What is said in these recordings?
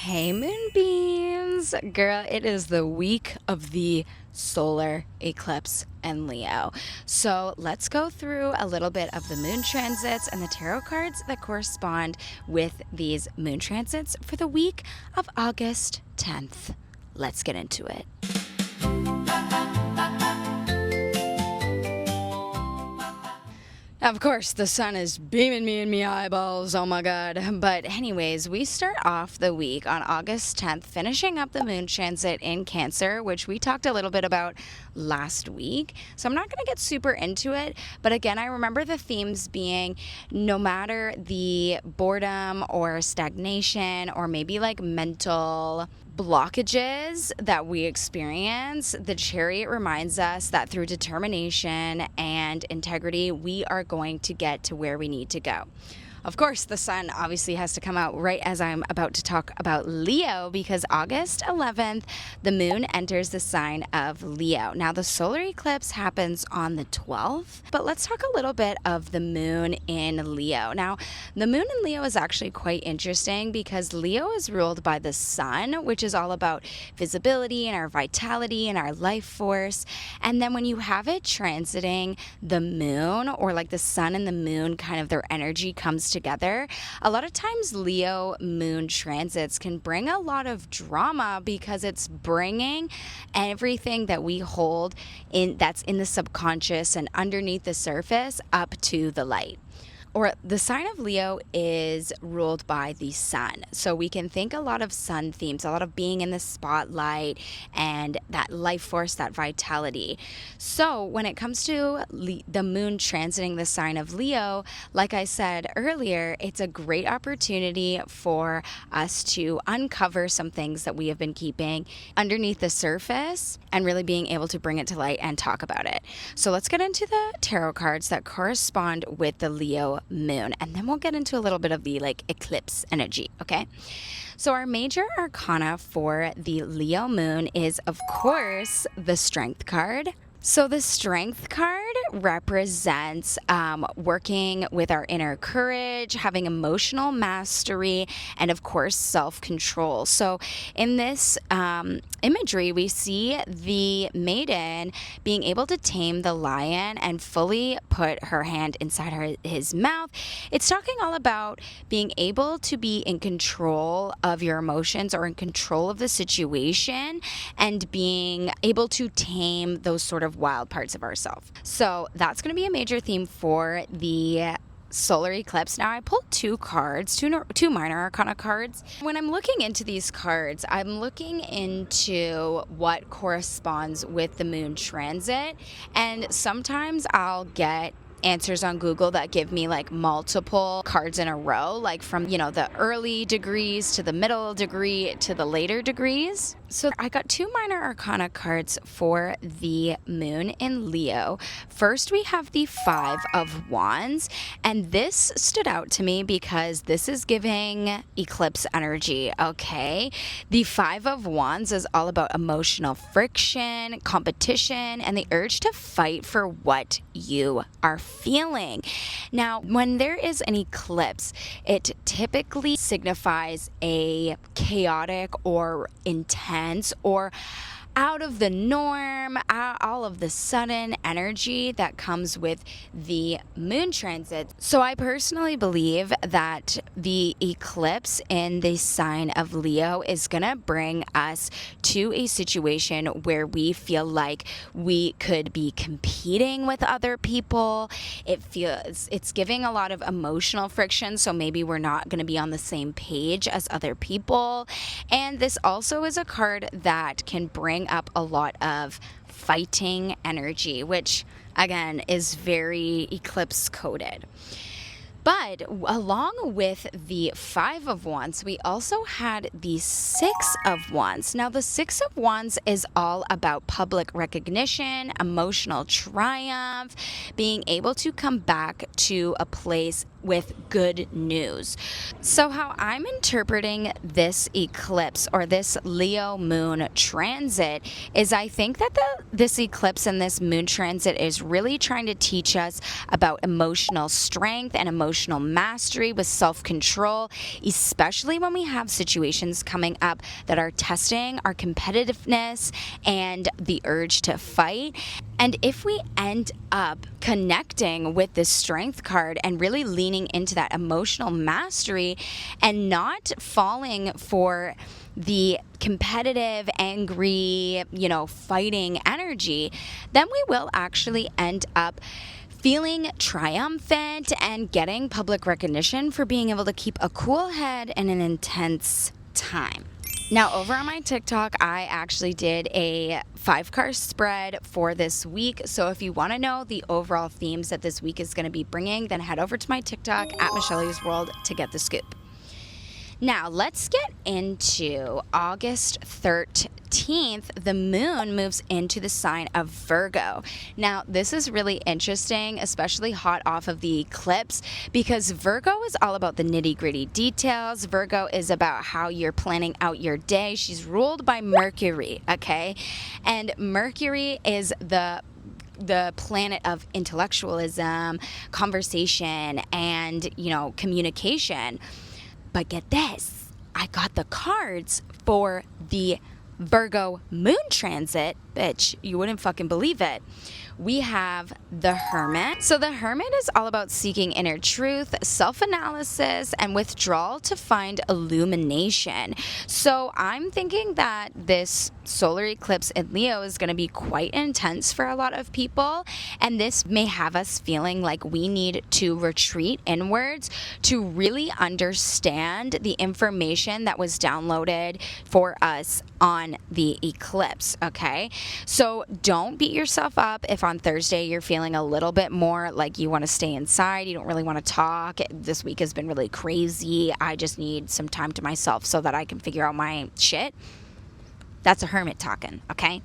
Hey Moonbeams! Girl, it is the week of the solar eclipse in Leo. So let's go through a little bit of the moon transits and the tarot cards that correspond with these moon transits for the week of August 10th. Let's get into it. Of course, the sun is beaming me in me eyeballs, oh my god. But anyways, we start off the week on August 10th, finishing up the moon transit in Cancer, which we talked a little bit about last week. So I'm not going to get super into it, but again, I remember the themes being no matter the boredom or stagnation or maybe like mental blockages that we experience, the Chariot reminds us that through determination and integrity, we are going to get to where we need to go. Of course, the sun obviously has to come out right as I'm about to talk about Leo, because August 11th, the moon enters the sign of Leo. Now, the solar eclipse happens on the 12th, but let's talk a little bit of the moon in Leo. Now, the moon in Leo is actually quite interesting because Leo is ruled by the sun, which is all about visibility and our vitality and our life force. And then when you have it transiting the moon, or like the sun and the moon, kind of their energy comes together, a lot of times Leo moon transits can bring a lot of drama because it's bringing everything that we hold in that's in the subconscious and underneath the surface up to the light. Or the sign of Leo is ruled by the sun. So we can think a lot of sun themes, a lot of being in the spotlight and that life force, that vitality. So when it comes to the moon transiting the sign of Leo, like I said earlier, it's a great opportunity for us to uncover some things that we have been keeping underneath the surface and really being able to bring it to light and talk about it. So let's get into the tarot cards that correspond with the Leo moon, and then we'll get into a little bit of the eclipse energy. Okay, so our major arcana for the Leo moon is, of course, the Strength card. So the Strength card represents working with our inner courage, having emotional mastery, and of course self-control. So in this imagery, we see the maiden being able to tame the lion and fully put her hand inside his mouth. It's talking all about being able to be in control of your emotions or in control of the situation and being able to tame those sort of wild parts of ourselves. So that's going to be a major theme for the solar eclipse. Now, I pulled two cards, two minor arcana cards. When I'm looking into these cards, I'm looking into what corresponds with the moon transit, and sometimes I'll get answers on Google that give me like multiple cards in a row, like from, the early degrees to the middle degree to the later degrees. So I got two minor arcana cards for the moon in Leo. First, we have the Five of Wands, and this stood out to me because this is giving eclipse energy, okay? The Five of Wands is all about emotional friction, competition, and the urge to fight for what you are feeling. Now, when there is an eclipse, it typically signifies a chaotic or intense or out of the norm, all of the sudden energy that comes with the moon transit. So I personally believe that the eclipse in the sign of Leo is going to bring us to a situation where we feel like we could be competing with other people. It's giving a lot of emotional friction, so maybe we're not going to be on the same page as other people. And this also is a card that can bring up a lot of fighting energy, which again is very eclipse coded. But along with the Five of Wands, we also had the Six of Wands. Now, the Six of Wands is all about public recognition, emotional triumph, being able to come back to a place with good news. So how I'm interpreting this eclipse or this Leo moon transit is I think that this eclipse and this moon transit is really trying to teach us about emotional strength and emotional mastery with self-control, especially when we have situations coming up that are testing our competitiveness and the urge to fight. And if we end up connecting with this strength card and really leaning into that emotional mastery and not falling for the competitive, angry, fighting energy, then we will actually end up feeling triumphant and getting public recognition for being able to keep a cool head in an intense time. Now, over on my TikTok, I actually did a 5-card spread for this week. So if you want to know the overall themes that this week is going to be bringing, then head over to my TikTok at Michelle's World to get the scoop. Now, let's get into August 13th. The moon moves into the sign of Virgo. Now, this is really interesting, especially hot off of the eclipse, because Virgo is all about the nitty-gritty details. Virgo is about how you're planning out your day. She's ruled by Mercury, okay? And Mercury is the planet of intellectualism, conversation, and, communication. But get this, I got the cards for the Virgo moon transit. Bitch, you wouldn't fucking believe it. We have the Hermit. So the Hermit is all about seeking inner truth, self-analysis, and withdrawal to find illumination. So I'm thinking that this solar eclipse in Leo is going to be quite intense for a lot of people, and this may have us feeling like we need to retreat inwards to really understand the information that was downloaded for us on the eclipse, okay? So don't beat yourself up if on Thursday you're feeling a little bit more like you want to stay inside, you don't really want to talk, this week has been really crazy, I just need some time to myself so that I can figure out my shit. That's a hermit talking, okay?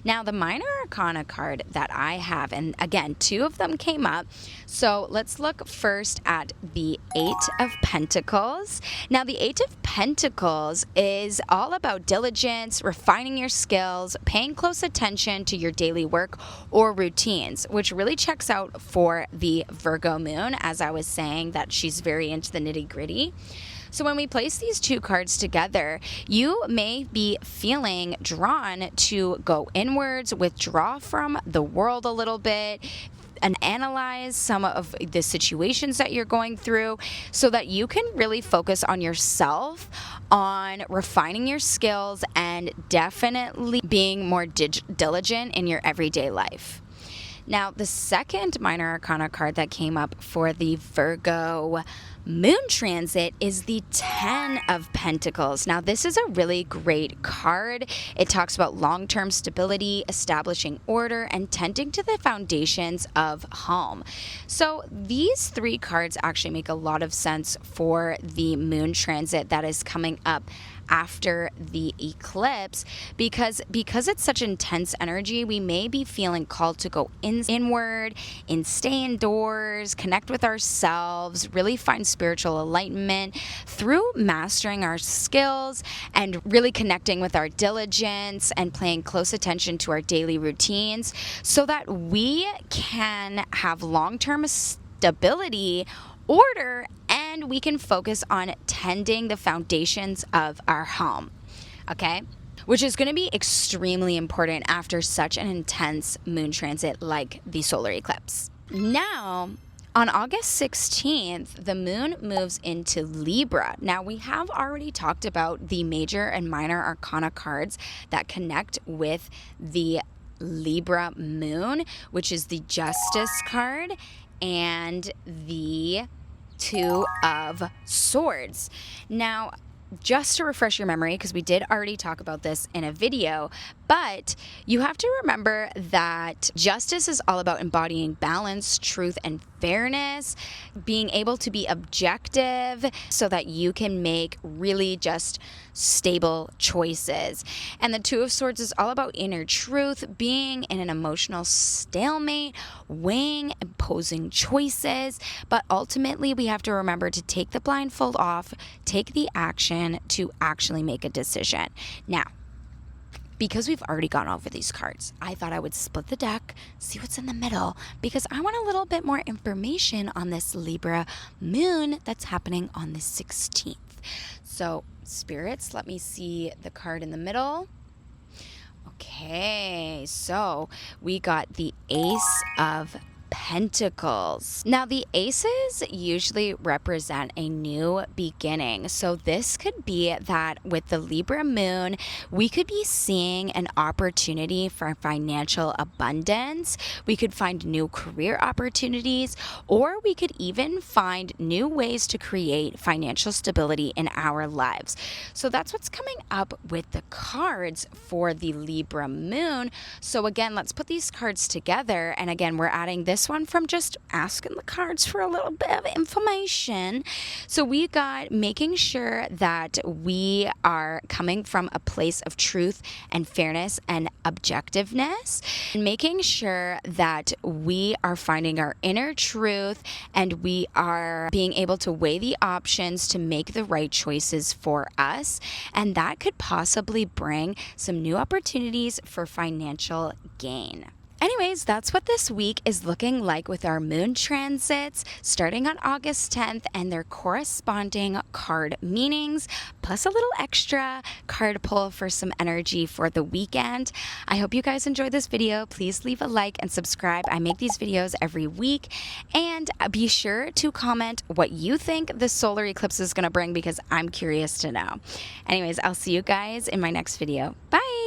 Now, the minor arcana card that I have, and again, 2 of them came up. So let's look first at the 8 of Pentacles. Now, the 8 of Pentacles is all about diligence, refining your skills, paying close attention to your daily work or routines, which really checks out for the Virgo moon, as I was saying, that she's very into the nitty-gritty. So when we place these 2 cards together, you may be feeling drawn to go inwards, withdraw from the world a little bit, and analyze some of the situations that you're going through so that you can really focus on yourself, on refining your skills, and definitely being more diligent in your everyday life. Now, the second minor arcana card that came up for the Virgo moon transit is the 10 of Pentacles. Now, this is a really great card. It talks about long-term stability, establishing order, and tending to the foundations of home. So these 3 cards actually make a lot of sense for the moon transit that is coming up after the eclipse, because it's such intense energy, we may be feeling called to go inward and stay indoors, connect with ourselves, really find spiritual enlightenment through mastering our skills and really connecting with our diligence and paying close attention to our daily routines so that we can have long-term stability, order, and we can focus on tending the foundations of our home, okay? Which is going to be extremely important after such an intense moon transit like the solar eclipse. Now, on August 16th, the moon moves into Libra. Now, we have already talked about the major and minor arcana cards that connect with the Libra moon, which is the Justice card and the 2 of Swords. Now, just to refresh your memory, because we did already talk about this in a video, but you have to remember that justice is all about embodying balance, truth, and fairness, being able to be objective so that you can make really just stable choices. And the Two of Swords is all about inner truth, being in an emotional stalemate, weighing, imposing choices. But ultimately, we have to remember to take the blindfold off, take the action to actually make a decision. Now, because we've already gone over these cards, I thought I would split the deck, see what's in the middle, because I want a little bit more information on this Libra moon that's happening on the 16th. So, spirits, let me see the card in the middle. Okay, so we got the Ace of Pentacles. Now, the aces usually represent a new beginning. So this could be that with the Libra moon, we could be seeing an opportunity for financial abundance. We could find new career opportunities, or we could even find new ways to create financial stability in our lives. So that's what's coming up with the cards for the Libra moon. So again, let's put these cards together. And again, we're adding this one from just asking the cards for a little bit of information. So we got making sure that we are coming from a place of truth and fairness and objectiveness, and making sure that we are finding our inner truth and we are being able to weigh the options to make the right choices for us. And that could possibly bring some new opportunities for financial gain. Anyways, that's what this week is looking like with our moon transits starting on August 10th and their corresponding card meanings, plus a little extra card pull for some energy for the weekend. I hope you guys enjoyed this video. Please leave a like and subscribe. I make these videos every week. And be sure to comment what you think the solar eclipse is going to bring, because I'm curious to know. Anyways, I'll see you guys in my next video. Bye!